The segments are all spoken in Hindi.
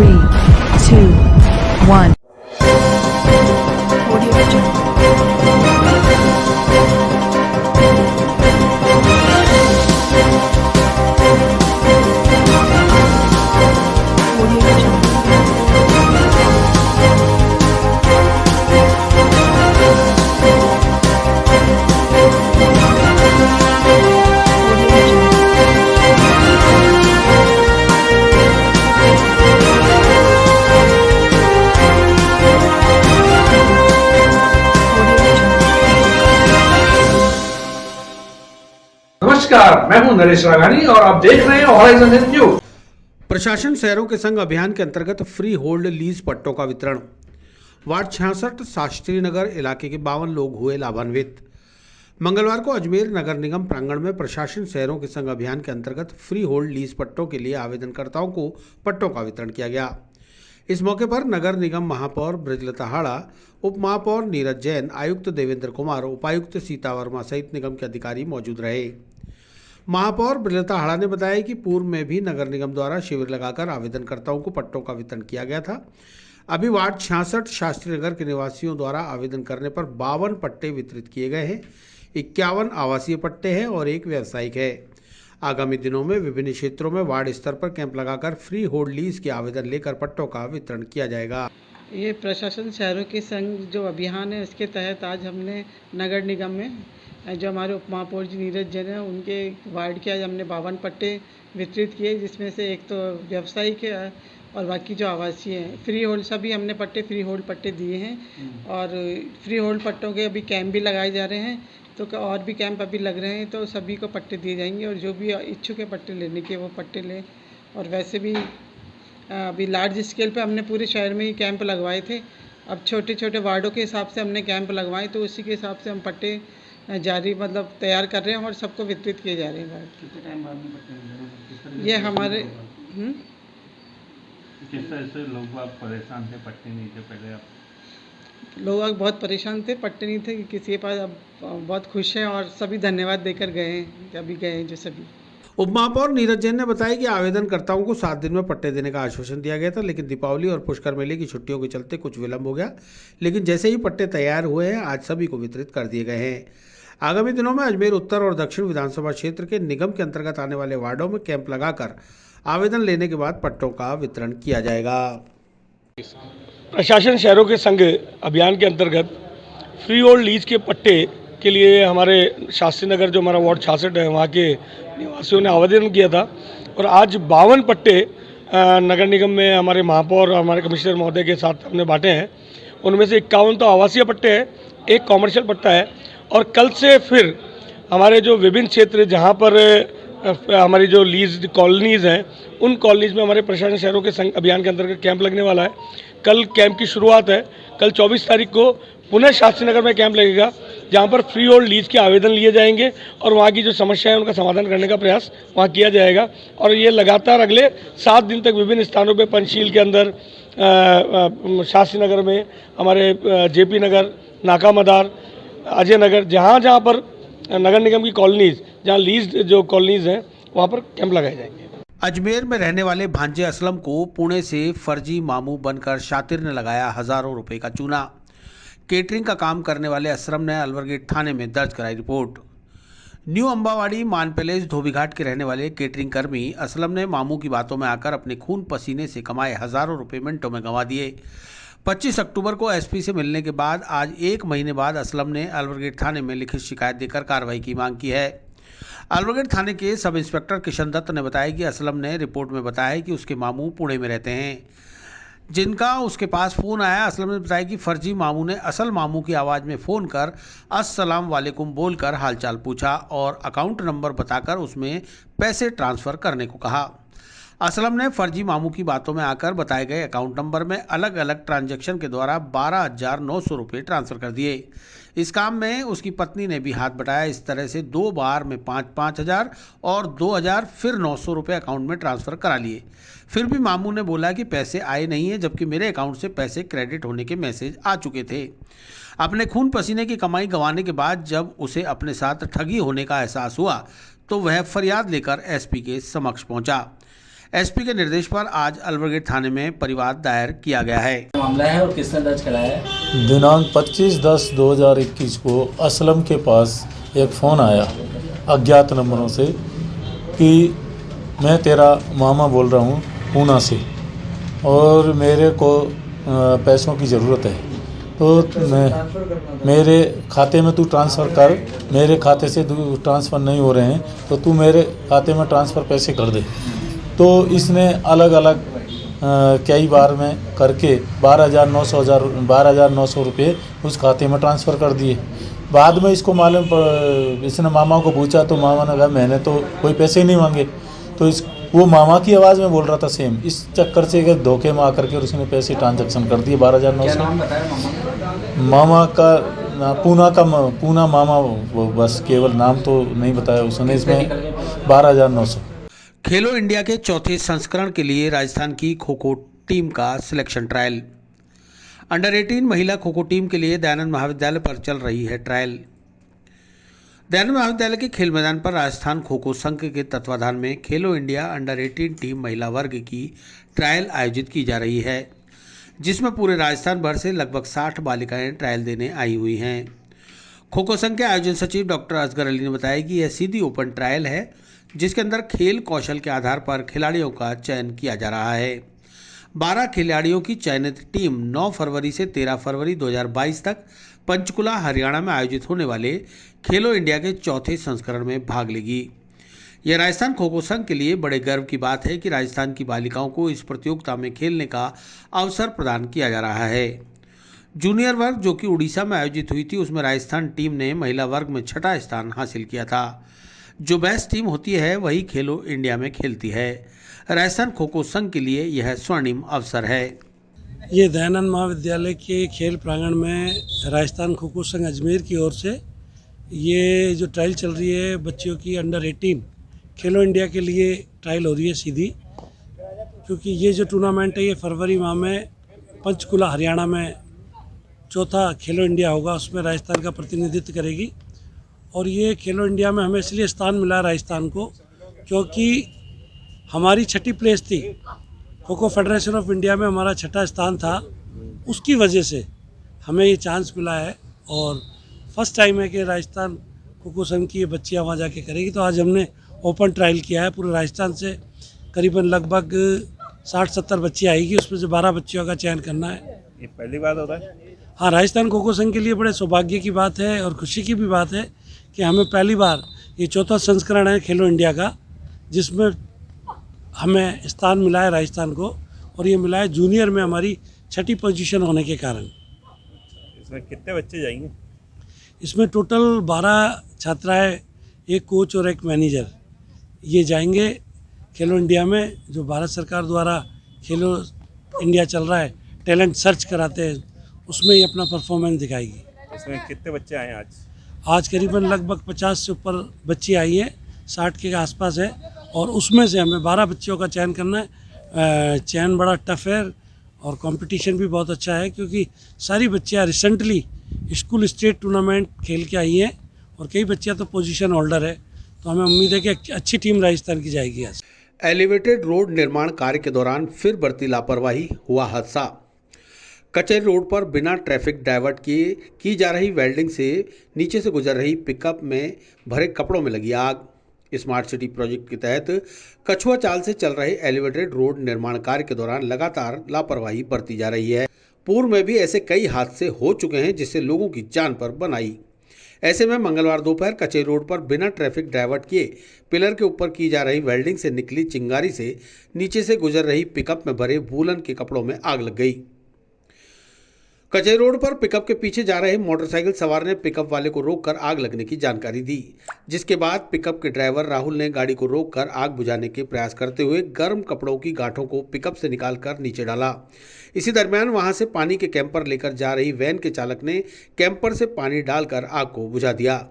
3, 2, 1. Audio Jungle. Audio Jungle. Audio Jungle. Audio Jungle. नमस्कार, मैं हूं नरेश राघानी और आप देख रहे हैं हॉराइजन न्यूज। प्रशासन शहरों के संग अभियान के अंतर्गत फ्री होल्ड लीज पट्टों का वितरण। वार्ड 66 शास्त्री नगर इलाके के 52 लोग हुए लाभान्वित। मंगलवार को अजमेर नगर निगम प्रांगण में प्रशासन शहरों के संग अभियान के अंतर्गत फ्री होल्ड लीज पट्टों के लिए आवेदनकर्ताओं को पट्टों का वितरण किया गया। इस मौके पर नगर निगम महापौर ब्रजलता हाड़ा, उप महापौर नीरज जैन, आयुक्त देवेंद्र कुमार, उपायुक्त सीता वर्मा सहित निगम के अधिकारी मौजूद रहे। महापौर ब्रजलता हाड़ा ने बताया कि पूर्व में भी नगर निगम द्वारा शिविर लगाकर आवेदनकर्ताओं को पट्टों का वितरण किया गया था। अभी वार्ड 66 शास्त्री नगर के निवासियों द्वारा आवेदन करने पर 52 पट्टे वितरित किए गए हैं। 51 आवासीय पट्टे हैं और 1 व्यावसायिक है। आगामी दिनों में विभिन्न क्षेत्रों में वार्ड स्तर पर कैंप लगाकर फ्री होल्ड लीज के आवेदन लेकर पट्टों का वितरण किया जाएगा। ये प्रशासन शहरों के संग जो अभियान है उसके तहत आज हमने नगर निगम में जो हमारे उप महापौर जी नीरज जैन हैं उनके वार्ड के आज हमने 52 पट्टे वितरित किए, जिसमें से एक तो व्यावसायिक है और बाकी जो आवासीय हैं फ्री होल्ड, सभी हमने पट्टे फ्री होल्ड पट्टे दिए हैं। और फ्री होल्ड पट्टों के अभी कैंप भी लगाए जा रहे हैं, तो और भी कैंप अभी लग रहे हैं, तो सभी को पट्टे दिए जाएंगे और जो भी इच्छुक है पट्टे लेने के वो पट्टे लें। और वैसे भी अभी लार्ज स्केल पे हमने पूरे शहर में ही कैंप लगवाए थे, अब छोटे छोटे वार्डों के हिसाब से हमने कैंप लगवाए, तो उसी के हिसाब से हम पट्टे जारी तैयार कर रहे हैं और सबको वितरित किए जा रहे हैं। कितने टाइम बाद में पट्टे मिलेंगे? ये हमारे किस तरह से लोग बाग परेशान थे, पट्टे नहीं थे पहले? आप लोग बहुत परेशान थे, पट्टे नहीं थे किसी के पास, अब बहुत खुश हैं और सभी धन्यवाद देकर गए हैं कि अभी गए हैं जो सभी। उप महापौर नीरज जैन ने बताया कि आवेदनकर्ताओं को 7 दिन में पट्टे देने का आश्वासन दिया गया था, लेकिन दीपावली और पुष्कर मेले की छुट्टियों के चलते कुछ विलंब हो गया। लेकिन जैसे ही पट्टे तैयार हुए हैं आज सभी को वितरित कर दिए गए हैं। आगामी दिनों में अजमेर उत्तर और दक्षिण विधानसभा क्षेत्र के निगम के अंतर्गत आने वाले वार्डों में कैंप लगाकर आवेदन लेने के बाद पट्टों का वितरण किया जाएगा। प्रशासन शहरों के संघ अभियान के अंतर्गत फ्री होल्ड लीज के पट्टे के लिए हमारे शास्त्री नगर जो हमारा वार्ड 66 है वहाँ के निवासियों ने आवेदन किया था और आज 52 पट्टे नगर निगम में हमारे महापौर और हमारे कमिश्नर महोदय के साथ हमने बांटे हैं। उनमें से 51 तो आवासीय पट्टे हैं, 1 कॉमर्शियल पट्टा है। और कल से फिर हमारे जो विभिन्न क्षेत्र जहाँ पर हमारी जो लीज कॉलोनीज़ हैं उन कॉलोनीज़ में हमारे प्रशासन शहरों के संघ अभियान के अंतर्गत कैंप लगने वाला है। कल कैंप की शुरुआत है, कल 24 तारीख को पुनः शास्त्री नगर में कैंप लगेगा जहाँ पर फ्री होल्ड लीज के आवेदन लिए जाएंगे और वहाँ की जो समस्या है उनका समाधान करने का प्रयास वहाँ किया जाएगा। और ये लगातार अगले 7 दिन तक विभिन्न स्थानों पर पंचशील के अंदर, शास्त्री नगर में, हमारे जेपी नगर, नाका मदार, अजय नगर, जहाँ पर नगर निगम की कॉलोनीज़, जहाँ लीज जो कॉलोनीज़ हैं वहाँ पर कैंप लगाए जाएंगे। अजमेर में रहने वाले भांजे असलम को पुणे से फर्जी मामू बनकर शातिर ने लगाया हजारों रुपए का चूना। केटरिंग का काम करने वाले असलम ने अलवरगेट थाने में दर्ज कराई रिपोर्ट। न्यू अंबावाड़ी मान पैलेस धोबीघाट के रहने वाले केटरिंग कर्मी असलम ने मामू की बातों में आकर अपने खून पसीने से कमाए हजारों रुपए मिनटों में गंवा दिए। 25 अक्टूबर को एसपी से मिलने के बाद आज 1 महीने बाद असलम ने अलवरगेट थाने में लिखित शिकायत देकर कार्रवाई की मांग की है। अलवरगेट थाने के सब इंस्पेक्टर किशन दत्त ने बताया कि असलम ने रिपोर्ट में बताया कि उसके मामू पुणे में रहते हैं, जिनका उसके पास फ़ोन आया। असलम ने बताया कि फर्जी मामू ने असल मामू की आवाज़ में फ़ोन कर अस्सलाम वालेकुम बोलकर हालचाल पूछा और अकाउंट नंबर बताकर उसमें पैसे ट्रांसफ़र करने को कहा। असलम ने फर्जी मामू की बातों में आकर बताए गए अकाउंट नंबर में अलग अलग ट्रांजैक्शन के द्वारा 12,900 रुपये ट्रांसफ़र कर दिए। इस काम में उसकी पत्नी ने भी हाथ बटाया। इस तरह से 2 बार में 5,000 और 2,000 फिर 900 रुपये अकाउंट में ट्रांसफ़र करा लिए। फिर भी मामू ने बोला कि पैसे आए नहीं हैं, जबकि मेरे अकाउंट से पैसे क्रेडिट होने के मैसेज आ चुके थे। अपने खून पसीने की कमाई गंवाने के बाद जब उसे अपने साथ ठगी होने का एहसास हुआ तो वह फरियाद लेकर एसपी के समक्ष पहुंचा। एसपी के निर्देश पर आज अलवर थाने में परिवाद दायर किया गया है। मामला है और किसने दर्ज कराया है? दिनांक 25/10/2021 को असलम के पास एक फ़ोन आया अज्ञात नंबरों से कि मैं तेरा मामा बोल रहा हूँ पूना से और मेरे को पैसों की ज़रूरत है, तो मेरे खाते में तू ट्रांसफ़र कर, मेरे खाते से ट्रांसफ़र नहीं हो रहे हैं तो तू मेरे खाते में ट्रांसफ़र पैसे कर दे। तो इसने अलग अलग कई बार में करके 12,900 रुपये उस खाते में ट्रांसफ़र कर दिए। बाद में इसको मालूम इसने मामा को पूछा तो मामा ने कहा मैंने तो कोई पैसे ही नहीं मांगे। तो वो मामा की आवाज़ में बोल रहा था सेम। इस चक्कर से एक धोखे में आकर के उसने पैसे ट्रांजैक्शन कर दिए 12,900। क्या नाम बताया मामा? मामा का पूना मामा, वो बस केवल नाम तो नहीं बताया उसने। इसमें 12,900। खेलो इंडिया के चौथे संस्करण के लिए राजस्थान की खो खो टीम का सिलेक्शन ट्रायल। अंडर 18 महिला खो खो टीम के लिए दयानंद महाविद्यालय पर चल रही है ट्रायल। दयानंद महाविद्यालय के खेल मैदान पर राजस्थान खो खो संघ के तत्वाधान में खेलो इंडिया अंडर 18 टीम महिला वर्ग की ट्रायल आयोजित की जा रही है, जिसमें पूरे राजस्थान भर से लगभग 60 बालिकाएं ट्रायल देने आई हुई हैं। खो खो संघ के आयोजन सचिव डॉक्टर असगर अली ने बताया कि यह सीधी ओपन ट्रायल है, जिसके अंदर खेल कौशल के आधार पर खिलाड़ियों का चयन किया जा रहा है। 12 खिलाड़ियों की चयनित टीम 9 फरवरी से 13 फरवरी 2022 तक पंचकुला हरियाणा में आयोजित होने वाले खेलो इंडिया के चौथे संस्करण में भाग लेगी। यह राजस्थान खो खो संघ के लिए बड़े गर्व की बात है कि राजस्थान की बालिकाओं को इस प्रतियोगिता में खेलने का अवसर प्रदान किया जा रहा है। जूनियर वर्ग जो कि उड़ीसा में आयोजित हुई थी, उसमें राजस्थान टीम ने महिला वर्ग में 6ठा स्थान हासिल किया था। जो बेस्ट टीम होती है वही खेलो इंडिया में खेलती है। राजस्थान खो खो संघ के लिए यह स्वर्णिम अवसर है। ये दयानंद महाविद्यालय के खेल प्रांगण में राजस्थान खो खो संघ अजमेर की ओर से ये जो ट्रायल चल रही है बच्चियों की अंडर 18 खेलो इंडिया के लिए ट्रायल हो रही है सीधी, क्योंकि ये जो टूर्नामेंट है ये फरवरी माह में पंचकुला हरियाणा में चौथा खेलो इंडिया होगा, उसमें राजस्थान का प्रतिनिधित्व करेगी। और ये खेलो इंडिया में हमें इसलिए स्थान मिला राजस्थान को क्योंकि हमारी 6ठी प्लेस थी, kho kho federation of India में हमारा 6ठा स्थान था, उसकी वजह से हमें ये चांस मिला है। और फर्स्ट टाइम है कि राजस्थान खो खो संघ की ये बच्चियाँ वहाँ जाके करेगी। तो आज हमने ओपन ट्रायल किया है, पूरे राजस्थान से करीबन लगभग 60-70 बच्ची आएगी, उसमें से 12 बच्चियों का चयन करना है। ये पहली बार हो रहा है? हाँ, राजस्थान खो खो संघ के लिए बड़े सौभाग्य की बात है और खुशी की भी बात है कि हमें पहली बार ये चौथा संस्करण है खेलो इंडिया का, जिसमें हमें स्थान मिला है राजस्थान को, और ये मिला है जूनियर में हमारी 6ठी पोजीशन होने के कारण। इसमें कितने बच्चे जाएंगे? इसमें टोटल 12 छात्राएं, एक कोच और एक मैनेजर ये जाएंगे खेलो इंडिया में। जो भारत सरकार द्वारा खेलो इंडिया चल रहा है, टैलेंट सर्च कराते हैं, उसमें ये अपना परफॉर्मेंस दिखाएगी। इसमें कितने बच्चे आए आज? आज करीबन लगभग 50 से ऊपर बच्ची आई है, 60 के आसपास है, और उसमें से हमें 12 बच्चियों का चयन करना है। चयन बड़ा टफ है और कंपटीशन भी बहुत अच्छा है, क्योंकि सारी बच्चियाँ रिसेंटली स्कूल स्टेट टूर्नामेंट खेल के आई हैं और कई बच्चियाँ तो पोजीशन होल्डर है। तो हमें उम्मीद है कि अच्छी टीम राजस्थान की जाएगी आज। एलिवेटेड रोड निर्माण कार्य के दौरान फिर बरती लापरवाही, हुआ हादसा। कचहरी रोड पर बिना ट्रैफिक डाइवर्ट किए की जा रही वेल्डिंग से नीचे से गुजर रही पिकअप में भरे कपड़ों में लगी आग। स्मार्ट सिटी प्रोजेक्ट के तहत कछुआ चाल से चल रहे एलिवेटेड रोड निर्माण कार्य के दौरान लगातार लापरवाही बरती जा रही है। पूर्व में भी ऐसे कई हादसे हो चुके हैं जिससे लोगों की जान पर बनाई। ऐसे में मंगलवार दोपहर कचहरी रोड पर बिना ट्रैफिक डाइवर्ट किए पिलर के ऊपर की जा रही वेल्डिंग से निकली चिंगारी से नीचे से गुजर रही पिकअप में भरे वूलन के कपड़ों में आग लग गई। कचहरी रोड पर पिकअप के पीछे जा रहे मोटरसाइकिल सवार ने पिकअप वाले को रोककर आग लगने की जानकारी दी, जिसके बाद पिकअप के ड्राइवर राहुल ने गाड़ी को रोककर आग बुझाने के प्रयास करते हुए गर्म कपड़ों की गांठों को पिकअप से निकालकर नीचे डाला। इसी दरमियान वहां से पानी के कैंपर लेकर जा रही वैन के चालक ने कैंपर से पानी डालकर आग को बुझा दिया,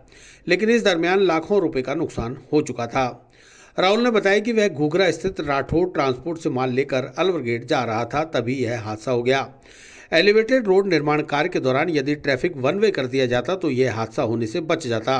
लेकिन इस दरमियान लाखों रुपए का नुकसान हो चुका था। राहुल ने बताया कि वह घूघरा स्थित राठौड़ ट्रांसपोर्ट से माल लेकर अलवर गेट जा रहा था, तभी यह हादसा हो गया। एलिवेटेड रोड निर्माण कार्य के दौरान यदि ट्रैफिक वन वे कर दिया जाता तो यह हादसा होने से बच जाता।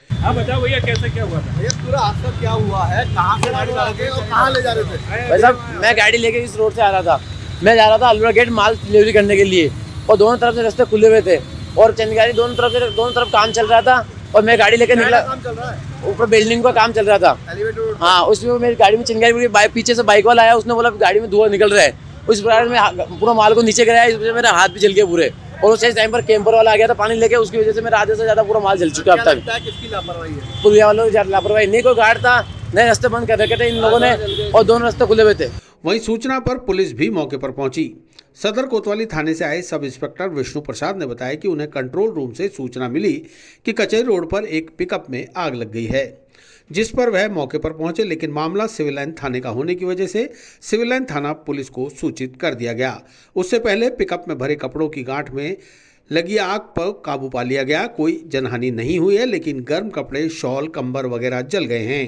हाँ बताओ भैया कैसे क्या हुआ था? ये पूरा हादसा क्या हुआ है, कहाँ से गाड़ी लगा के और कहाँ ले जा रहे थे? भाई साहब मैं गाड़ी लेके इस रोड से आ रहा था, मैं जा रहा था अलवर गेट माल डिलीवरी करने के लिए और दोनों तरफ से रास्ते खुले हुए थे और चंदगारी दोनों तरफ काम चल रहा था और मैं गाड़ी लेके निकला। काम चल रहा है, ऊपर बिल्डिंग का काम चल रहा था। एलिवेटर। हाँ, उसमें मेरी गाड़ी में चंदगारी पीछे से बाइक वाला आया, उसने बोला गाड़ी में धुआं निकल रहा है। उस प्रकार में पूरा माल को नीचे गिराया, इस वजह से मेरा हाथ भी जल गया पूरे। और उस टाइम पर कैंपर वाला आ गया था पानी लेके, उसकी वजह से मेरा आधे से ज्यादा पूरा माल जल चुका है अब तक। किसकी लापरवाही है? पुलिया वालों की लापरवाही, नहीं कोई गार्ड था, नए रास्ते बंद कर रखे थे इन लोगों ने और दोनों रास्ते खुले हुए थे। वहीं सूचना पर पुलिस भी मौके पर पहुंची। सदर कोतवाली थाने से आए सब इंस्पेक्टर विष्णु प्रसाद ने बताया कि उन्हें कंट्रोल रूम से सूचना मिली कि कचहरी रोड पर एक पिकअप में आग लग गई है, जिस पर वह मौके पर पहुंचे, लेकिन मामला सिविल लाइन थाने का होने की वजह से सिविल लाइन थाना पुलिस को सूचित कर दिया गया। उससे पहले पिकअप में भरे कपड़ों की गांठ में लगी आग पर काबू पा लिया गया। कोई जनहानि नहीं हुई है, लेकिन गर्म कपड़े, शॉल, कंबर वगैरह जल गए हैं।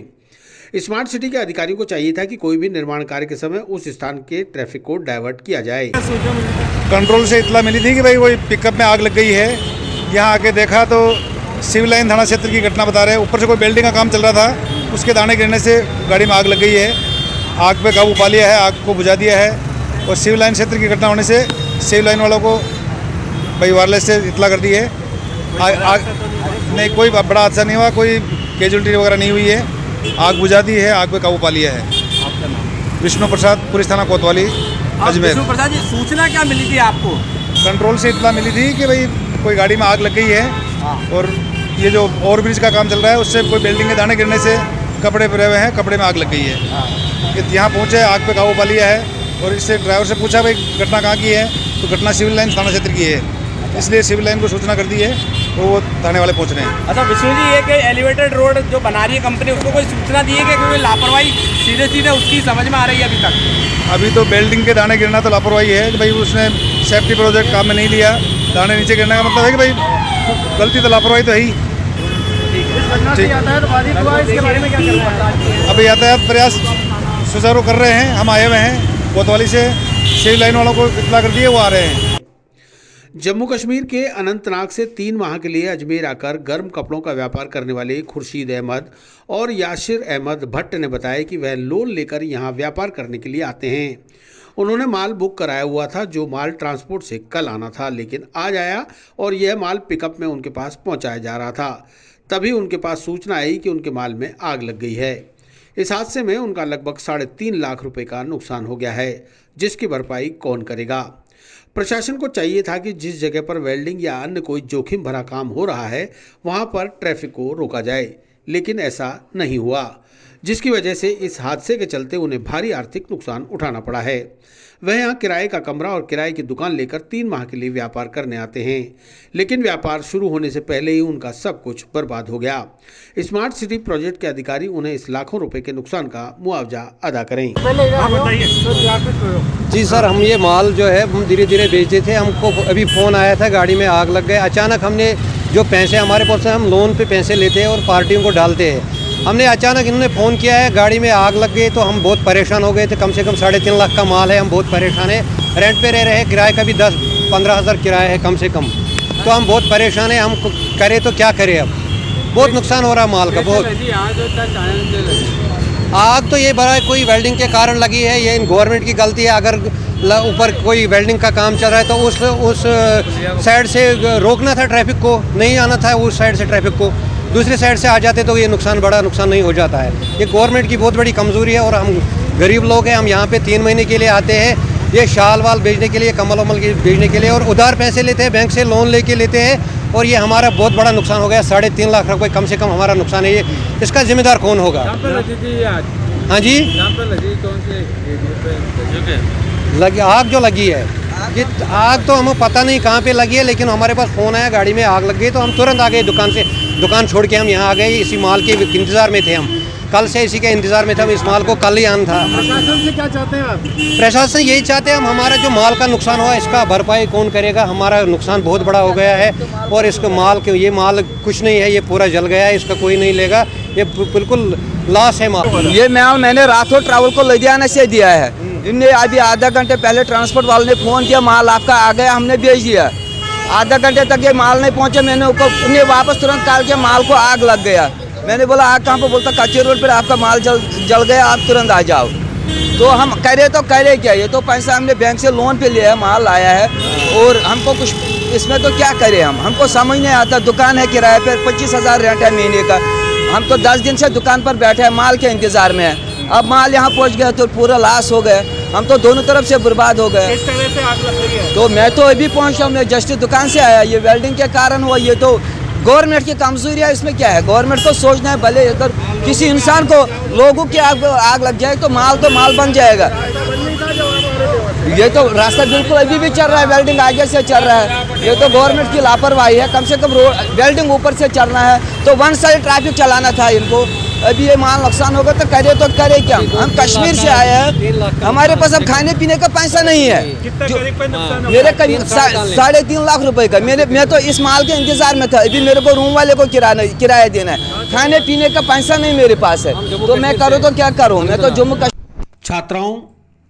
स्मार्ट सिटी के अधिकारियों को चाहिए था कि कोई भी निर्माण कार्य के समय उस स्थान के ट्रैफिक को डाइवर्ट किया जाए। कंट्रोल से इतला मिली थी कि भाई वही पिकअप में आग लग गई है। यहाँ आके देखा तो सिविल लाइन थाना क्षेत्र की घटना बता रहे हैं। ऊपर से कोई बिल्डिंग का काम चल रहा था, उसके दाने गिरने से गाड़ी में आग लग गई है। आग पे काबू पा लिया है, आग को बुझा दिया है और सिविल लाइन क्षेत्र की घटना होने से सिविल लाइन वालों को भाई वायरलेस से इतला कर दी है। नहीं, कोई बड़ा हादसा नहीं हुआ, कोई कैजुअलिटी वगैरह नहीं हुई है। आग बुझा दी है, आग पे काबू पा लिया है। आपका नाम? विष्णु प्रसाद, पुलिस थाना कोतवाली, अजमेर। विष्णु प्रसाद जी, सूचना क्या मिली थी आपको? कंट्रोल से इतला मिली थी कि भाई कोई गाड़ी में आग लग गई है और ये जो ओवरब्रिज का काम चल रहा है उससे कोई बिल्डिंग के दाने गिरने से कपड़े पहने हुए हैं, कपड़े में आग लग गई है। यहाँ पहुँचे, आग पे काबू पा लिया है और इससे ड्राइवर से पूछा भाई घटना कहाँ की है, तो घटना सिविल लाइन थाना क्षेत्र की है, इसलिए सिविल लाइन को सूचना कर दी है तो वो थाने वाले पहुँच रहे हैं। अच्छा विष्णु जी, ये कि एलिवेटेड रोड जो बना रही है कंपनी, उसको कोई सूचना दी है कि कोई लापरवाही सीधे उसकी समझ में आ रही है अभी तक? अभी तो बिल्डिंग के दाने गिरना तो लापरवाही है कि भाई उसने सेफ्टी प्रोजेक्ट काम में नहीं लिया। दाने नीचे गिरने का मतलब है कि भाई गलती तो लापरवाही तो है ही। अभी यातायात प्रयास सुचारू कर रहे हैं, हम आए हुए हैं कोतवाली से, सिविल लाइन वालों को इतला कर दिए, वो आ रहे हैं। जम्मू कश्मीर के अनंतनाग से 3 माह के लिए अजमेर आकर गर्म कपड़ों का व्यापार करने वाले खुर्शीद अहमद और यासिर अहमद भट्ट ने बताया कि वह लोन लेकर यहां व्यापार करने के लिए आते हैं। उन्होंने माल बुक कराया हुआ था, जो माल ट्रांसपोर्ट से कल आना था, लेकिन आज आया और यह माल पिकअप में उनके पास पहुंचाया जा रहा था। तभी उनके पास सूचना आई कि उनके माल में आग लग गई है। इस हादसे में उनका लगभग 3.5 लाख रुपए का नुकसान हो गया है, जिसकी भरपाई कौन करेगा? प्रशासन को चाहिए था कि जिस जगह पर वेल्डिंग या अन्य कोई जोखिम भरा काम हो रहा है वहां पर ट्रैफिक को रोका जाए, लेकिन ऐसा नहीं हुआ, जिसकी वजह से इस हादसे के चलते उन्हें भारी आर्थिक नुकसान उठाना पड़ा है। वह यहाँ किराए का कमरा और किराए की दुकान लेकर 3 माह के लिए व्यापार करने आते हैं, लेकिन व्यापार शुरू होने से पहले ही उनका सब कुछ बर्बाद हो गया। स्मार्ट सिटी प्रोजेक्ट के अधिकारी उन्हें इस लाखों रुपए के नुकसान का मुआवजा अदा करें। जी सर, हम ये माल जो है हम धीरे धीरे बेचते थे। हमको अभी फ़ोन आया था, गाड़ी में आग लग गए। अचानक हमने जो पैसे हमारे पास से हम लोन पे पैसे लेते हैं और पार्टियों को डालते हैं, हमने अचानक इन्होंने फ़ोन किया है, गाड़ी में आग लग गई, तो हम बहुत परेशान हो गए थे। कम से कम 3.5 लाख का माल है, हम बहुत परेशान है। रेंट पे रह रहे हैं, किराए का भी 10-15 हज़ार किराया है कम से कम, तो हम बहुत परेशान है। हम करें तो क्या करें, अब बहुत नुकसान हो रहा है माल का। बहुत आग तो ये बड़ा कोई वेल्डिंग के कारण लगी है, ये गवर्नमेंट की गलती है। अगर ऊपर कोई वेल्डिंग का काम चल रहा है तो उस साइड से रोकना था, ट्रैफिक को नहीं आना था उस साइड से, ट्रैफिक को दूसरे साइड से आ जाते तो ये बड़ा नुकसान नहीं हो जाता है। ये गवर्नमेंट की बहुत बड़ी कमज़ोरी है और हम गरीब लोग हैं। हम यहाँ पे 3 महीने के लिए आते हैं, ये शाल वाल बेचने के लिए, कम्बल वम्बल बेचने के लिए, और उधार पैसे लेते हैं, बैंक से लोन लेके लेते हैं, और ये हमारा बहुत बड़ा नुकसान हो गया। 3.5 लाख रुपये कम से कम हमारा नुकसान है। ये इसका जिम्मेदार कौन होगा? हाँ जी, लगी आग जो लगी है, ये आग तो हमें पता नहीं कहाँ पे लगी है, लेकिन हमारे पास फ़ोन आया गाड़ी में आग लग गई, तो हम तुरंत आ गए दुकान छोड़ के हम यहाँ आ गए। इसी माल के इंतज़ार में थे हम, कल से इसी के इंतज़ार में थे हम। इस माल को कल ही आना था। प्रशासन से क्या चाहते हैं आप? प्रशासन यही चाहते हैं, हम हमारा जो माल का नुकसान हुआ इसका भरपाई कौन करेगा? हमारा नुकसान बहुत बड़ा हो गया है और इसको ये माल कुछ नहीं है, ये पूरा जल गया है, इसका कोई नहीं लेगा, ये बिल्कुल लॉस है माल। ये मैंने राठौर ट्रैवल को लुधियाना से दिया है। इनने अभी आधा घंटे पहले ट्रांसपोर्ट वाले ने फ़ोन किया, माल आपका आ गया, हमने भेज दिया। आधा घंटे तक ये माल नहीं पहुंचे। मैंने उन्हें वापस तुरंत कॉल किया, माल को आग लग गया। मैंने बोला आग कहाँ पर? बोलता कच्चे रोड पर आपका माल जल गया, आप तुरंत आ जाओ। तो हम करे क्या? ये तो पैसा हमने बैंक से लोन पे लिया है, माल लाया है, और हमको कुछ इसमें तो क्या करें हमको समझ नहीं आता। दुकान है किराए पर, 25,000 रेंट है महीने का। हम तो 10 दिन से दुकान पर बैठे हैं, माल के इंतजार में है। अब माल यहाँ पहुँच गया तो पूरा लॉस हो गए, हम तो दोनों तरफ से बर्बाद हो गए। किस तरह से आग लग रही है? तो मैं तो अभी पहुँचा, मैं जस्ट दुकान से आया। ये वेल्डिंग के कारण हुआ। ये तो गवर्नमेंट की कमजोरी है, इसमें क्या है? गवर्नमेंट को सोचना है, भले अगर किसी इंसान को, लोगों की आग लग जाए तो माल बन जाएगा। ये तो रास्ता बिल्कुल अभी भी चल रहा है, वेल्डिंग आगे से चल रहा है। ये तो गवर्नमेंट की लापरवाही है। कम से कम वेल्डिंग ऊपर से चलना है तो 1 साइड ट्रैफिक चलाना था इनको। अभी ये माल नुकसान होगा तो करे क्या? हम कश्मीर से आए हैं, हमारे पास अब खाने पीने का पैसा नहीं है। मेरे करीब 3.5 लाख रुपए का। मैं तो इस माल के इंतजार में था। अभी मेरे को रूम वाले को किराया देना है, खाने पीने का पैसा नहीं मेरे पास है। तो मैं करूँ तो क्या करूँ? मैं तो जम्मू कश्मीर। छात्राओं,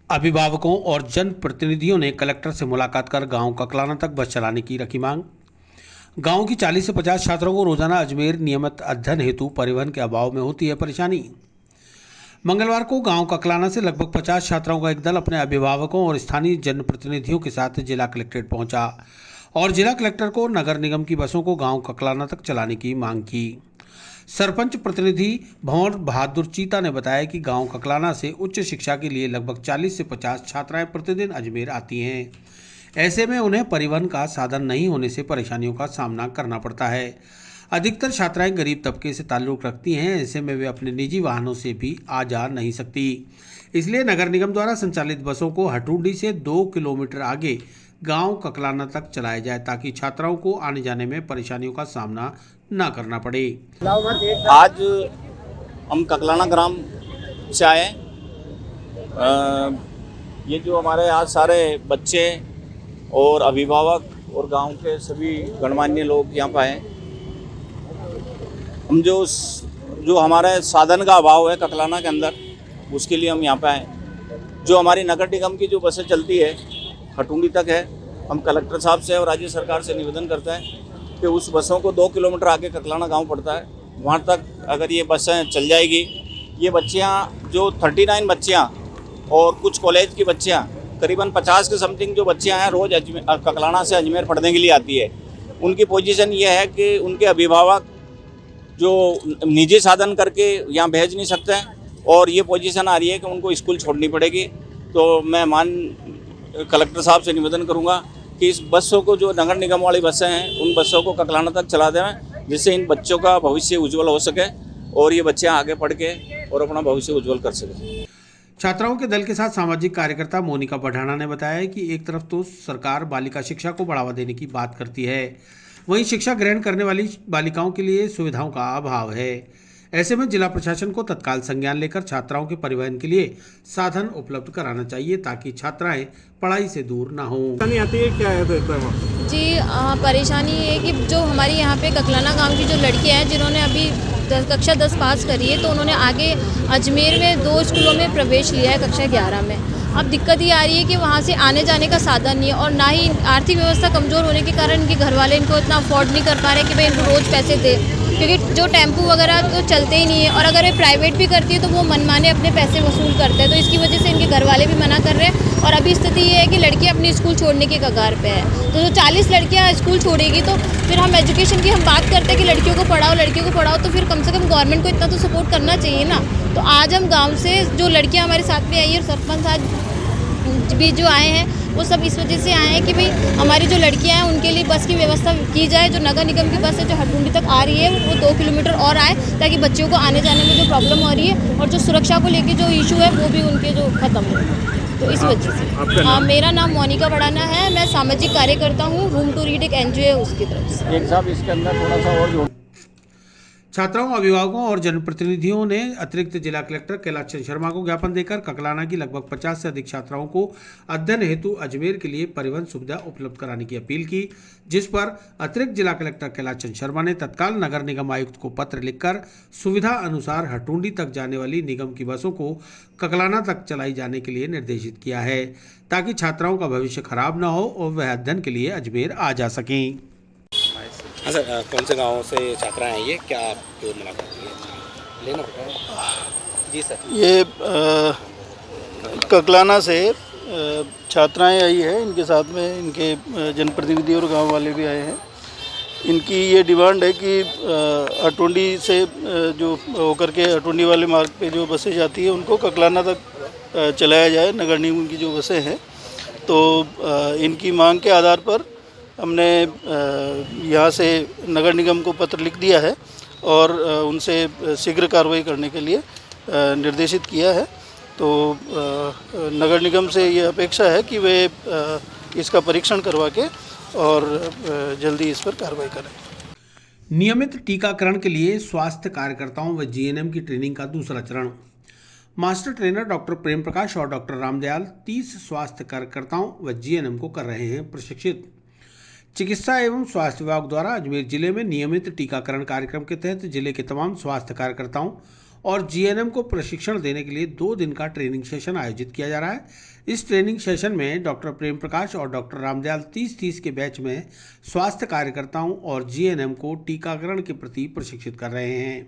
अभिभावकों और जनप्रतिनिधियों ने कलेक्टर से मुलाकात कर गांव ककलाना तक बस चलाने की रखी मांग। गांव की 40 से 50 छात्रों को रोजाना अजमेर नियमित अध्ययन हेतु परिवहन के अभाव में होती है परेशानी। मंगलवार को गांव ककलाना से लगभग 50 छात्राओं का एक दल अपने अभिभावकों और स्थानीय जनप्रतिनिधियों के साथ जिला कलेक्ट्रेट पहुंचा और जिला कलेक्टर को नगर निगम की बसों को गांव ककलाना तक चलाने की मांग की। सरपंच प्रतिनिधि भंवर बहादुर चीता ने बताया कि गांव ककलाना से उच्च शिक्षा के लिए लगभग 40 से 50 छात्राएं प्रतिदिन अजमेर आती हैं। ऐसे में उन्हें परिवहन का साधन नहीं होने से परेशानियों का सामना करना पड़ता है। अधिकतर छात्राएं गरीब तबके से ताल्लुक़ रखती हैं, ऐसे में वे अपने निजी वाहनों से भी आ जा नहीं सकती। इसलिए नगर निगम द्वारा संचालित बसों को हटूंडी से 2 किलोमीटर आगे गांव ककलाना तक चलाया जाए ताकि छात्राओं को आने जाने में परेशानियों का सामना न करना पड़े। आज हम ककलाना ग्राम से आए। ये जो हमारे आज सारे बच्चे और अभिभावक और गांव के सभी गणमान्य लोग यहाँ पर आए। हम जो हमारे साधन का अभाव है ककलाना के अंदर, उसके लिए हम यहाँ पे आए। जो हमारी नगर निगम की जो बसें चलती है हटूंडी तक है, हम कलेक्टर साहब से और राज्य सरकार से निवेदन करते हैं कि उस बसों को 2 किलोमीटर आगे ककलाना गांव पड़ता है, वहाँ तक अगर ये बसें चल जाएगी। ये बच्चियाँ जो 39 बच्चियाँ और कुछ कॉलेज की बच्चियाँ, करीबन 50 के समथिंग जो बच्चियाँ हैं, रोज़ ककलाना से अजमेर पढ़ने के लिए आती है। उनकी पोजीशन ये है कि उनके अभिभावक जो निजी साधन करके यहाँ भेज नहीं सकते हैं और ये पोजीशन आ रही है कि उनको स्कूल छोड़नी पड़ेगी। तो मैं कलेक्टर साहब से निवेदन करूँगा कि इस बसों को, जो नगर निगम वाली बसें हैं, उन बसों को ककलाना तक चला दें, जिससे इन बच्चों का भविष्य उज्जवल हो सके और ये बच्चे आगे पढ़ के और अपना भविष्य उज्जवल कर सकें। छात्राओं के दल के साथ सामाजिक कार्यकर्ता मोनिका बढ़ाना ने बताया कि एक तरफ तो सरकार बालिका शिक्षा को बढ़ावा देने की बात करती है, वहीं शिक्षा ग्रहण करने वाली बालिकाओं के लिए सुविधाओं का अभाव है। ऐसे में जिला प्रशासन को तत्काल संज्ञान लेकर छात्राओं के परिवहन के लिए साधन उपलब्ध कराना चाहिए ताकि छात्राएं पढ़ाई से दूर न हों। जी परेशानी ये है कि जो हमारी यहाँ पे ककलाना गांव की जो लड़कियां हैं जिन्होंने अभी कक्षा 10 पास करी है, तो उन्होंने आगे अजमेर में 2 स्कूलों में प्रवेश लिया है कक्षा 11 में। अब दिक्कत ये आ रही है कि वहाँ से आने जाने का साधन नहीं है और ना ही आर्थिक व्यवस्था कमज़ोर होने के कारण इनके घर वाले इनको इतना अफोर्ड नहीं कर पा रहे कि भाई इनको रोज़ पैसे दे, क्योंकि जो टेम्पू वगैरह तो चलते ही नहीं है और अगर ये प्राइवेट भी करती है तो वो मनमाने अपने पैसे वसूल करते हैं। तो इसकी वजह से इनके घर वाले भी मना कर रहे हैं और अभी स्थिति ये है कि लड़कियाँ अपनी स्कूल छोड़ने के कगार पे है। तो जो 40 लड़कियाँ स्कूल छोड़ेगी तो फिर हम एजुकेशन की हम बात करते हैं कि लड़कियों को पढ़ाओ, तो फिर कम से कम गवर्नमेंट को इतना तो सपोर्ट करना चाहिए ना। तो आज हम गाँव से जो लड़कियाँ हमारे साथ में आई है और सरपंच साहब भी जो आए हैं, वो सब इस वजह से आए हैं कि भाई हमारी जो लड़कियां हैं उनके लिए बस की व्यवस्था की जाए। जो नगर निगम की बस है जो हटूंडी तक आ रही है वो 2 किलोमीटर और आए ताकि बच्चों को आने जाने में जो प्रॉब्लम हो रही है और जो सुरक्षा को लेके जो इशू है वो भी उनके जो खत्म हो। तो इस वजह से मेरा नाम मोनिका बढ़ाना है, मैं सामाजिक कार्यकर्ता हूँ, रूम टू रीड एक NGO है उसकी तरफ से। एक साहब इसके अंदर थोड़ा सा और छात्राओं, अभिभावकों और जनप्रतिनिधियों ने अतिरिक्त जिला कलेक्टर कैलाश चंद्र शर्मा को ज्ञापन देकर ककलाना की लगभग 50 से अधिक छात्राओं को अध्ययन हेतु अजमेर के लिए परिवहन सुविधा उपलब्ध कराने की अपील की, जिस पर अतिरिक्त जिला कलेक्टर कैलाश चंद्र शर्मा ने तत्काल नगर निगम आयुक्त को पत्र लिखकर सुविधा अनुसार हटुंडी तक जाने वाली निगम की बसों को ककलाना तक चलाई जाने के लिए निर्देशित किया है, ताकि छात्राओं का भविष्य खराब न हो और वह अध्ययन के लिए अजमेर आ जा सकें। हाँ सर, कौन से गाँव से छात्राएं हैं ये, क्या आपको मुलाकात हुई है? लेना पड़ता है जी सर। ये ककलाना से छात्राएं आई है, इनके साथ में इनके जनप्रतिनिधि और गांव वाले भी आए हैं। इनकी ये डिमांड है कि हटुंडी से जो होकर के हटुंडी वाले मार्ग पे जो बसें जाती है उनको ककलाना तक चलाया जाए, नगर निगम की जो बसें हैं। तो इनकी मांग के आधार पर हमने यहाँ से नगर निगम को पत्र लिख दिया है और उनसे शीघ्र कार्रवाई करने के लिए निर्देशित किया है। तो नगर निगम से ये अपेक्षा है कि वे इसका परीक्षण करवा के और जल्दी इस पर कार्रवाई करें। नियमित टीकाकरण के लिए स्वास्थ्य कार्यकर्ताओं व जीएनएम की ट्रेनिंग का दूसरा चरण। Master trainer doctor Prem Prakash और डॉक्टर रामदयाल 30 स्वास्थ्य कार्यकर्ताओं व जीएनएम को कर रहे हैं प्रशिक्षित। चिकित्सा एवं स्वास्थ्य विभाग द्वारा अजमेर जिले में नियमित टीकाकरण कार्यक्रम के तहत जिले के तमाम स्वास्थ्य कार्यकर्ताओं और जीएनएम को प्रशिक्षण देने के लिए 2 दिन का ट्रेनिंग सेशन आयोजित किया जा रहा है। इस ट्रेनिंग सेशन में डॉक्टर प्रेम प्रकाश और डॉक्टर रामदयाल 30-30 के बैच में स्वास्थ्य कार्यकर्ताओं और जीएनएम को टीकाकरण के प्रति प्रशिक्षित कर रहे हैं।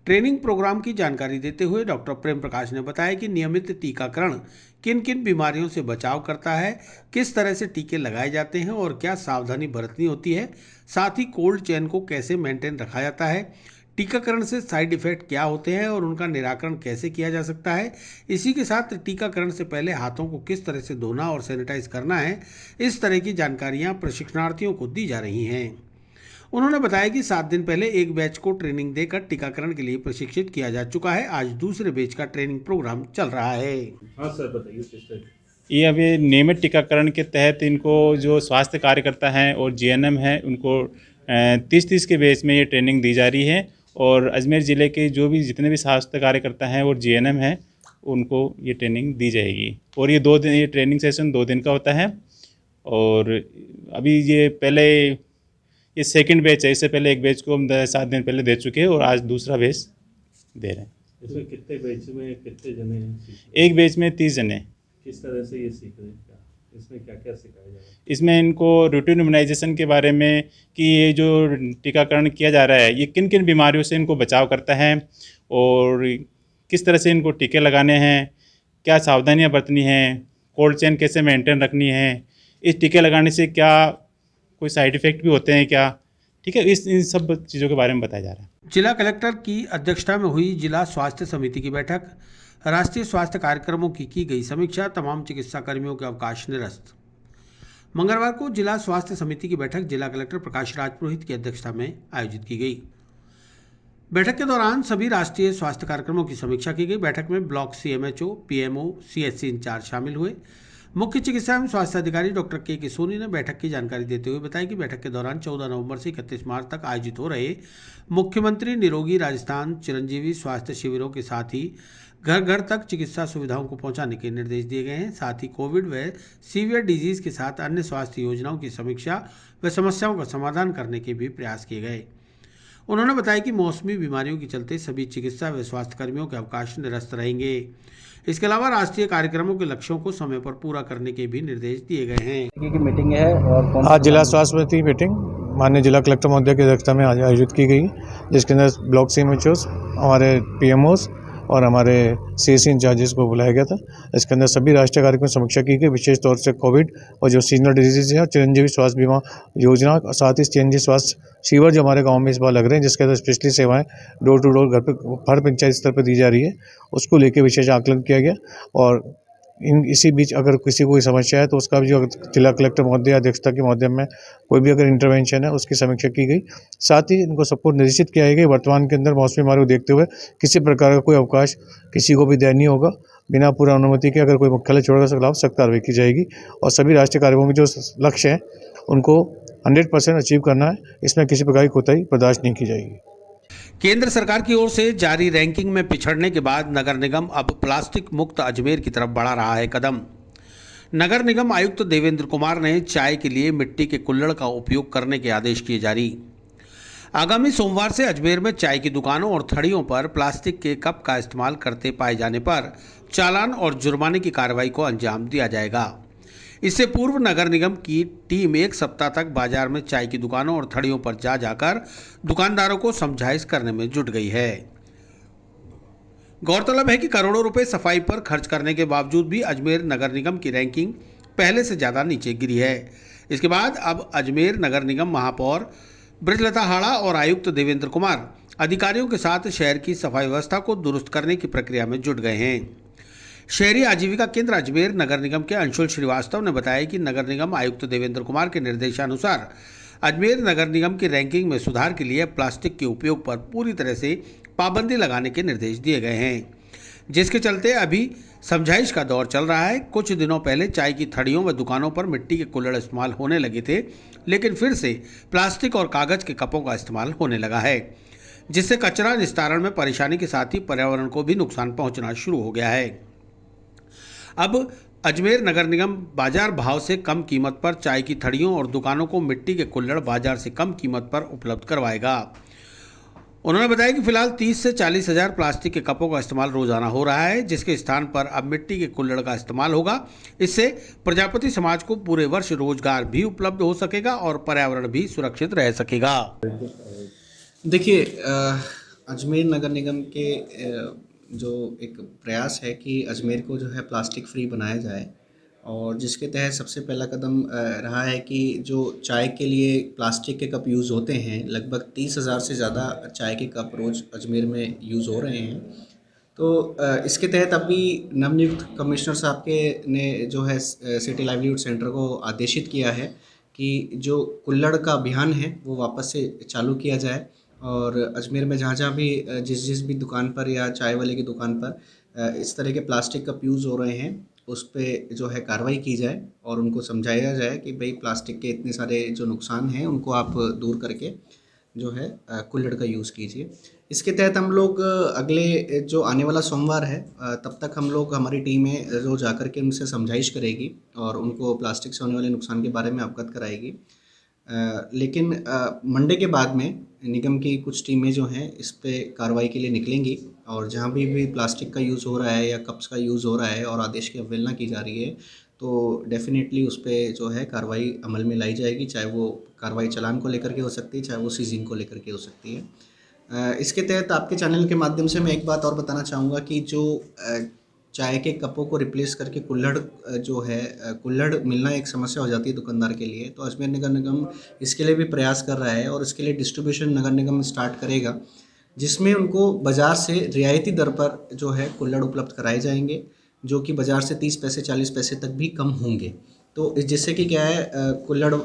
ट्रेनिंग प्रोग्राम की जानकारी देते हुए डॉक्टर प्रेम प्रकाश ने बताया कि नियमित टीकाकरण किन किन बीमारियों से बचाव करता है, किस तरह से टीके लगाए जाते हैं और क्या सावधानी बरतनी होती है, साथ ही कोल्ड चेन को कैसे मेंटेन रखा जाता है, टीकाकरण से साइड इफेक्ट क्या होते हैं और उनका निराकरण कैसे किया जा सकता है। इसी के साथ टीकाकरण से पहले हाथों को किस तरह से धोना और सैनिटाइज करना है, इस तरह की जानकारियां प्रशिक्षणार्थियों को दी जा रही हैं। उन्होंने बताया कि 7 दिन पहले एक बैच को ट्रेनिंग देकर टीकाकरण के लिए प्रशिक्षित किया जा चुका है। आज दूसरे बैच का ट्रेनिंग प्रोग्राम चल रहा है। हाँ सर, बताइए। ये अभी नियमित टीकाकरण के तहत इनको जो स्वास्थ्य कार्यकर्ता हैं और जीएनएम हैं उनको 30-30 के बेस में ये ट्रेनिंग दी जा रही है और अजमेर ज़िले के जो भी जितने भी स्वास्थ्य कार्यकर्ता हैं और जीएनएम हैं उनको ये ट्रेनिंग दी जाएगी। और ये 2 दिन, ये ट्रेनिंग सेशन 2 दिन का होता है। और अभी ये सेकंड बैच है, इससे पहले एक बैच को हम 7 दिन पहले दे चुके हैं और आज दूसरा बैच दे रहे हैं। इसमें कितने बैच में कितने जने हैं? एक बैच में 30 जने। किस तरह से ये सीख रहे हैं? इसमें क्या क्या सिखाया जा रहा है? इसमें इनको रूटीन इम्यूनाइजेशन के बारे में कि ये जो टीकाकरण किया जा रहा है ये किन किन बीमारियों से इनको बचाव करता है और किस तरह से इनको टीके लगाने हैं, क्या सावधानियाँ बरतनी हैं, कोल्ड चेन कैसे मेंटेन रखनी है, इस टीके लगाने से क्या कोई साइड इफेक्ट भी होते हैं क्या, ठीक है, इन सब चीज़ों के बारे में बताया जा रहा है। जिला कलेक्टर की अध्यक्षता में हुई जिला स्वास्थ्य समिति की बैठक। राष्ट्रीय स्वास्थ्य कार्यक्रमों की गई समीक्षा। तमाम चिकित्सा कर्मियों के अवकाश निरस्त। मंगलवार को जिला स्वास्थ्य समिति की बैठक जिला कलेक्टर प्रकाश राज पुरोहित की अध्यक्षता में आयोजित की गई। बैठक के दौरान सभी राष्ट्रीय स्वास्थ्य कार्यक्रमों की समीक्षा की गई। बैठक में block CMHO, PMO, CHC incharge शामिल हुए। मुख्य चिकित्सा एवं स्वास्थ्य अधिकारी डॉक्टर के सोनी ने बैठक की जानकारी देते हुए बताया कि बैठक के दौरान 14 नवंबर से 31 मार्च तक आयोजित हो रहे मुख्यमंत्री निरोगी राजस्थान चिरंजीवी स्वास्थ्य शिविरों के साथ ही घर घर तक चिकित्सा सुविधाओं को पहुंचाने के निर्देश दिए गए हैं। साथ ही कोविड व सीवियर डिजीज के साथ अन्य स्वास्थ्य योजनाओं की समीक्षा व समस्याओं का समाधान करने के भी प्रयास किए गए। उन्होंने बताया कि मौसमी बीमारियों के चलते सभी चिकित्सा व स्वास्थ्य कर्मियों के अवकाश निरस्त रहेंगे। इसके अलावा राष्ट्रीय कार्यक्रमों के लक्ष्यों को समय पर पूरा करने के भी निर्देश दिए गए हैं। मीटिंग है और आज जिला स्वास्थ्य समिति मीटिंग माननीय जिला कलेक्टर महोदय की अध्यक्षता में आज आयोजित की गई, जिसके अंदर ब्लॉक सीएमएचओस, हमारे पीएमओस और हमारे सीएससी इंचार्जेस को बुलाया गया था। इसके अंदर सभी राष्ट्रीय कार्यक्रम की समीक्षा की गई, विशेष तौर से कोविड और जो सीजनल डिजीज़ है, चिरंजीवी स्वास्थ्य बीमा योजना, साथ ही चिरंजीवी स्वास्थ्य शिविर जो हमारे गांव में इस बार लग रहे हैं, जिसके अंदर स्पेशली सेवाएं डोर टू डोर घर पे हर पंचायत स्तर पर दी जा रही है, उसको लेकर विशेष आकलन किया गया। और इसी बीच अगर किसी को कोई समस्या है तो उसका भी जो जिला कलेक्टर महोदय अध्यक्षता के माध्यम में कोई भी अगर इंटरवेंशन है उसकी समीक्षा की गई। साथ ही इनको सबको निर्देशित किया गया वर्तमान के अंदर मौसमी बीमारी को देखते हुए किसी प्रकार का कोई अवकाश किसी को भी देय नहीं होगा। बिना पूरा अनुमति के अगर कोई मुख्यालय छोड़कर खिलाफ सख्त कार्रवाई की जाएगी और सभी राष्ट्रीय कार्यक्रमों के जो लक्ष्य हैं उनको 100% अचीव करना है। इसमें किसी प्रकार की कोताही बर्दाश्त नहीं की जाएगी। केंद्र सरकार की ओर से जारी रैंकिंग में पिछड़ने के बाद नगर निगम अब प्लास्टिक मुक्त अजमेर की तरफ बढ़ा रहा है कदम। नगर निगम आयुक्त देवेंद्र कुमार ने चाय के लिए मिट्टी के कुल्हड़ का उपयोग करने के आदेश किए जारी। आगामी सोमवार से अजमेर में चाय की दुकानों और थड़ियों पर प्लास्टिक के कप का इस्तेमाल करते पाए जाने पर चालान और जुर्माने की कार्रवाई को अंजाम दिया जाएगा। इससे पूर्व नगर निगम की टीम एक सप्ताह तक बाजार में चाय की दुकानों और थड़ियों पर जाकर दुकानदारों को समझाइश करने में जुट गई है। गौरतलब है कि करोड़ों रुपए सफाई पर खर्च करने के बावजूद भी अजमेर नगर निगम की रैंकिंग पहले से ज़्यादा नीचे गिरी है। इसके बाद अब अजमेर नगर निगम महापौर ब्रजलता हाड़ा और आयुक्त देवेंद्र कुमार अधिकारियों के साथ शहर की सफाई व्यवस्था को दुरुस्त करने की प्रक्रिया में जुट गए हैं। शहरी आजीविका केंद्र अजमेर नगर निगम के अंशुल श्रीवास्तव ने बताया कि नगर निगम आयुक्त देवेंद्र कुमार के निर्देशानुसार अजमेर नगर निगम की रैंकिंग में सुधार के लिए प्लास्टिक के उपयोग पर पूरी तरह से पाबंदी लगाने के निर्देश दिए गए हैं, जिसके चलते अभी समझाइश का दौर चल रहा है। कुछ दिनों पहले चाय की थड़ियों व दुकानों पर मिट्टी के कुल्हड़ इस्तेमाल होने लगे थे, लेकिन फिर से प्लास्टिक और कागज के कपों का इस्तेमाल होने लगा है, जिससे कचरा निस्तारण में परेशानी के साथ ही पर्यावरण को भी नुकसान पहुंचना शुरू हो गया है। अब अजमेर नगर निगम बाजार भाव से कम कीमत पर चाय की थड़ियों और दुकानों को मिट्टी के कुल्हड़ बाजार से कम कीमत पर उपलब्ध करवाएगा। उन्होंने बताया कि फिलहाल 30 से 40 हज़ार प्लास्टिक के कपों का इस्तेमाल रोजाना हो रहा है, जिसके स्थान पर अब मिट्टी के कुल्हड़ का इस्तेमाल होगा। इससे प्रजापति समाज को पूरे वर्ष रोजगार भी उपलब्ध हो सकेगा और पर्यावरण भी सुरक्षित रह सकेगा। देखिए, अजमेर नगर निगम के जो एक प्रयास है कि अजमेर को जो है प्लास्टिक फ्री बनाया जाए, और जिसके तहत सबसे पहला कदम रहा है कि जो चाय के लिए प्लास्टिक के कप यूज़ होते हैं, लगभग 30,000 से ज़्यादा चाय के कप रोज़ अजमेर में यूज़ हो रहे हैं। तो इसके तहत अभी नवनियुक्त कमिश्नर साहब के ने जो है सिटी लाइवलीहुड सेंटर को आदेशित किया है कि जो कुल्हड़ का अभियान है वो वापस से चालू किया जाए, और अजमेर में जहाँ भी जिस भी दुकान पर या चाय वाले की दुकान पर इस तरह के प्लास्टिक कप यूज़ हो रहे हैं उस पर जो है कार्रवाई की जाए और उनको समझाया जाए कि भाई प्लास्टिक के इतने सारे जो नुकसान हैं उनको आप दूर करके जो है कुल्हड़ का यूज़ कीजिए। इसके तहत हम लोग अगले जो आने वाला सोमवार है तब तक हम लोग, हमारी टीमें जो जाकर के उनसे समझाइश करेगी और उनको प्लास्टिक से होने वाले नुकसान के बारे में अवगत कराएगी। लेकिन मंडे के बाद में निगम की कुछ टीमें जो हैं इस पे कार्रवाई के लिए निकलेंगी, और जहाँ भी प्लास्टिक का यूज़ हो रहा है या कप्स का यूज़ हो रहा है और आदेश की अवहेलना की जा रही है तो डेफिनेटली उस पर जो है कार्रवाई अमल में लाई जाएगी, चाहे वो कार्रवाई चालान को लेकर के हो सकती है, चाहे वो सीजिंग को लेकर के हो सकती है। इसके तहत आपके चैनल के माध्यम से मैं एक बात और बताना चाहूँगा कि जो चाय के कपों को रिप्लेस करके कुल्हड़ जो है कुल्हड़ मिलना एक समस्या हो जाती है दुकानदार के लिए, तो अजमेर नगर निगम इसके लिए भी प्रयास कर रहा है और इसके लिए डिस्ट्रीब्यूशन नगर निगम स्टार्ट करेगा, जिसमें उनको बाज़ार से रियायती दर पर जो है कुल्हड़ उपलब्ध कराए जाएंगे, जो कि बाज़ार से 30 पैसे 40 पैसे तक भी कम होंगे। तो जिससे कि क्या है कुल्हड़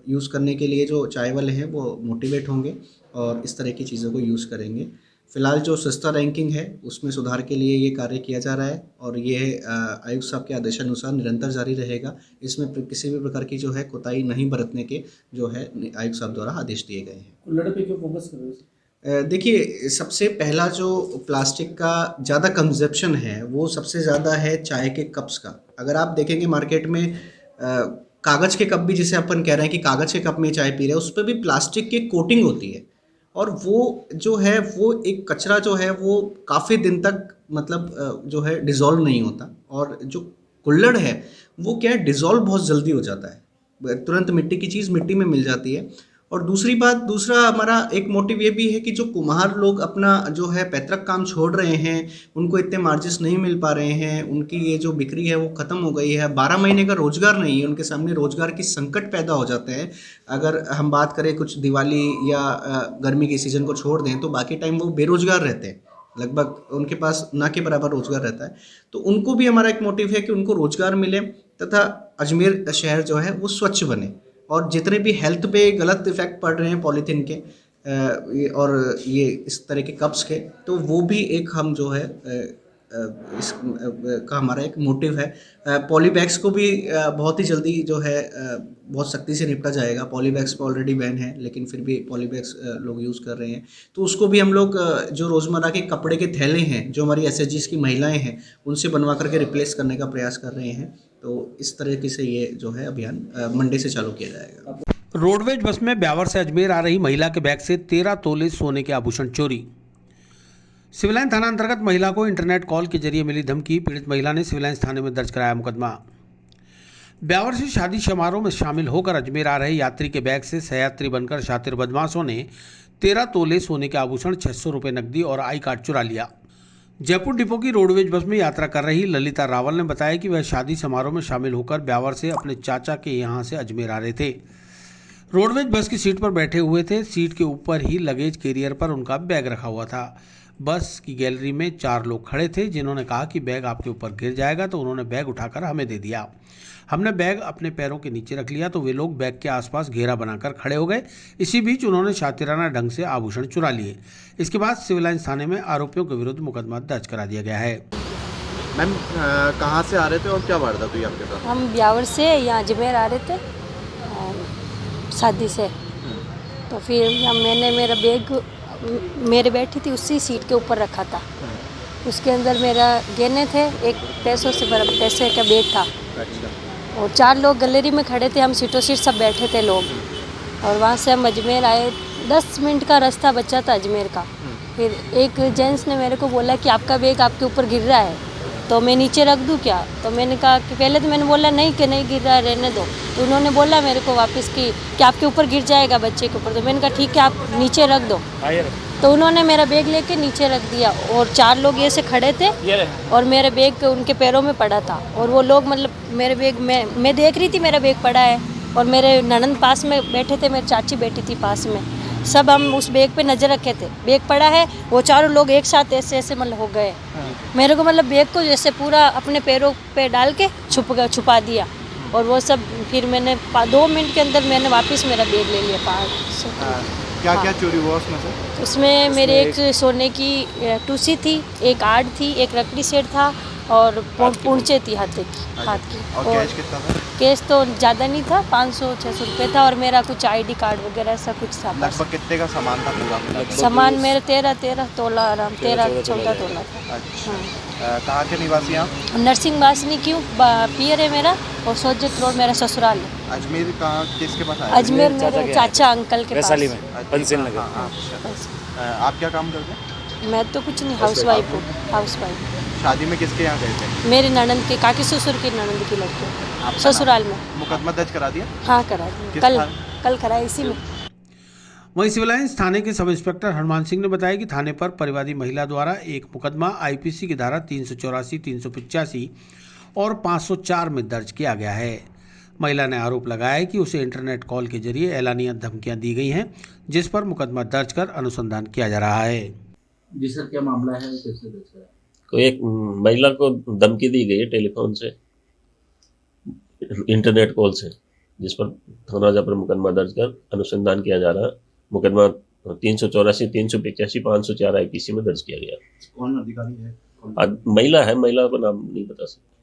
यूज़ करने के लिए जो चाय वाले हैं वो मोटिवेट होंगे और इस तरह की चीज़ों को यूज़ करेंगे। फ़िलहाल जो सस्ता रैंकिंग है उसमें सुधार के लिए ये कार्य किया जा रहा है और ये आयुक्त साहब के आदेशानुसार निरंतर जारी रहेगा। इसमें किसी भी प्रकार की जो है कोताही नहीं बरतने के जो है आयुक्त साहब द्वारा आदेश दिए गए हैं। कुल्हड़ पे क्यों फोकस कर रहे हैं? देखिए, सबसे पहला जो प्लास्टिक का ज़्यादा कंजप्शन है वो सबसे ज़्यादा है चाय के कप्स का। अगर आप देखेंगे मार्केट में कागज़ के कप भी, जिसे अपन कह रहे हैं कि कागज़ के कप में चाय पी रहे हैं, उस पर भी प्लास्टिक की कोटिंग होती है और वो जो है वो एक कचरा जो है वो काफ़ी दिन तक मतलब जो है डिज़ोल्व नहीं होता, और जो कुल्हड़ है वो क्या है डिज़ोल्व बहुत जल्दी हो जाता है, तुरंत मिट्टी की चीज़ मिट्टी में मिल जाती है। और दूसरा हमारा एक मोटिव ये भी है कि जो कुम्हार लोग अपना जो है पैतृक काम छोड़ रहे हैं, उनको इतने मार्जिन्स नहीं मिल पा रहे हैं, उनकी ये जो बिक्री है वो ख़त्म हो गई है, 12 महीने का रोज़गार नहीं है, उनके सामने रोज़गार की संकट पैदा हो जाते हैं। अगर हम बात करें कुछ दिवाली या गर्मी के सीज़न को छोड़ दें तो बाकी टाइम वो बेरोज़गार रहते हैं, लगभग उनके पास ना के बराबर रोज़गार रहता है। तो उनको भी हमारा एक मोटिव है कि उनको रोज़गार मिले तथा अजमेर शहर जो है वो स्वच्छ बने, और जितने भी हेल्थ पे गलत इफ़ेक्ट पड़ रहे हैं पॉलीथीन के और ये इस तरह के कप्स के, तो वो भी एक हम जो है इस का हमारा एक मोटिव है। पॉली बैग्स को भी बहुत ही जल्दी जो है बहुत सख्ती से निपटा जाएगा। पॉली बैग्स पर ऑलरेडी बैन है, लेकिन फिर भी पॉली बैग्स लोग यूज़ कर रहे हैं, तो उसको भी हम लोग जो रोज़मर्रा के कपड़े के थैले हैं जो हमारी एसएचजीज़ की महिलाएं हैं उनसे बनवा करके रिप्लेस करने का प्रयास कर रहे हैं। तो इस तरीके से ये जो है अभियान मंडे से चालू किया जाएगा। रोडवेज बस में ब्यावर से अजमेर आ रही महिला के बैग से 13 तोले सोने के आभूषण चोरी। सिविल लाइन थाना अंतर्गत महिला को इंटरनेट कॉल के जरिए मिली धमकी। पीड़ित महिला ने सिविल लाइन थाने में दर्ज कराया मुकदमा। ब्यावर से शादी समारोह में शामिल होकर अजमेर आ रहे यात्री के बैग से सहयात्री बनकर शातिर बदमाशों ने 13 तोले सोने के आभूषण, 600 रुपये नकदी और आई कार्ड चुरा लिया। जयपुर डिपो की रोडवेज बस में यात्रा कर रही ललिता रावल ने बताया कि वह शादी समारोह में शामिल होकर ब्यावर से अपने चाचा के यहाँ से अजमेर आ रहे थे। रोडवेज बस की सीट पर बैठे हुए थे। सीट के ऊपर ही लगेज कैरियर पर उनका बैग रखा हुआ था। बस की गैलरी में 4 लोग खड़े थे, जिन्होंने कहा कि बैग आपके ऊपर गिर जाएगा, तो उन्होंने बैग उठाकर हमें दे दिया। हमने बैग अपने पैरों के नीचे रख लिया तो वे लोग बैग के आसपास घेरा बनाकर खड़े हो गए। इसी बीच उन्होंने शातिराना ढंग से आभूषण चुरा लिए। इसके बाद सिविल लाइन थाने में आरोपियों के विरुद्ध मुकदमा दर्ज करा दिया गया है। मैम कहाँ से आ रहे थे और क्या वारदात हुई आपके साथ? हम ब्यावर से यहाँ अजमेर आ रहे थे शादी से, तो फिर मैंने मेरा बैग मेरे बैठी थी उसी सीट के ऊपर रखा था। उसके अंदर मेरा गहने थे, एक पैसों से बड़ा पैसे का बैग था। और 4 लोग गैलरी में खड़े थे, हम सीटों सीट सब बैठे थे लोग। और वहाँ से हम अजमेर आए, 10 मिनट का रास्ता बचा था अजमेर का। फिर एक जेंट्स ने मेरे को बोला कि आपका बैग आपके ऊपर गिर रहा है, तो मैं नीचे रख दूं क्या? तो मैंने कहा कि पहले तो मैंने बोला नहीं कि नहीं गिर रहा है, रहने दो। तो उन्होंने बोला मेरे को वापस कि आपके ऊपर गिर जाएगा बच्चे के ऊपर। तो मैंने कहा ठीक है, आप नीचे रख दो। तो उन्होंने मेरा बैग लेके नीचे रख दिया और 4 लोग ऐसे खड़े थे और मेरे बैग उनके पैरों में पड़ा था। और वो लोग मतलब मेरे बैग मैं देख रही थी मेरा बैग पड़ा है, और मेरे ननंद पास में बैठे थे, मेरी चाची बैठी थी पास में। सब हम उस बैग पे नज़र रखे थे, बैग पड़ा है। वो 4 लोग एक साथ ऐसे ऐसे मतलब हो गए। मेरे को मतलब बैग को जैसे पूरा अपने पैरों पे डाल के छुपा दिया। और वो सब फिर मैंने 2 मिनट के अंदर मैंने वापस मेरा बैग ले लिया। क्या क्या चोरी हुआ उसमें से? उसमें मेरे एक सोने की टूसी थी, एक आड़ थी, एक रकड़ी सेट था और पूंछे थी हाथ की। और कैश कितना था? कैश तो ज़्यादा नहीं था, 500-600 रुपये था। और मेरा कुछ आईडी कार्ड वगैरह ऐसा कुछ था। लगभग कितने का सामान था पूरा? सामान मेरा 13 तोला आराम 13-14 तोला था। अच्छा, कहाँ के निवासी आप? नरसिंह बासनी क्यों पियर है मेरा, और सोजत रोड मेरा ससुराल है। अजमेर कहाँ किसके पास आए? अजमेर मेरे चाचा अंकल के पास। आप क्या काम करते हैं? मैं तो कुछ नहीं, हाउस वाइफ हूँ। House wife. शादी में किसके यहाँ गए थे? मेरे ननंद के, काकी ससुर की ननंद की लड़की, ससुराल में। मुकदमा दर्ज करा दिया? हाँ करा दिया, कल कराया इसी में। वहीं सिविल लाइंस थाने के सब इंस्पेक्टर हनुमान सिंह ने बताया कि थाने पर परिवादी महिला द्वारा एक मुकदमा आईपीसी की धारा 384, 385 और 504 में दर्ज किया गया है। महिला ने आरोप लगाया है कि उसे इंटरनेट कॉल के जरिए एलानिया धमकियां दी गई हैं, जिस पर मुकदमा दर्ज कर अनुसंधान किया जा रहा है। जी सर, क्या मामला है, कैसे दर्ज करा? तो एक महिला को धमकी दी गई है टेलीफोन से, इंटरनेट कॉल से, जिस पर थाना पर मुकदमा दर्ज कर अनुसंधान किया जा रहा है। मुकदमा 384, 385, 504 आईपीसी में दर्ज किया गया। कौन अधिकारी है? महिला है, महिला का नाम नहीं बता सकता।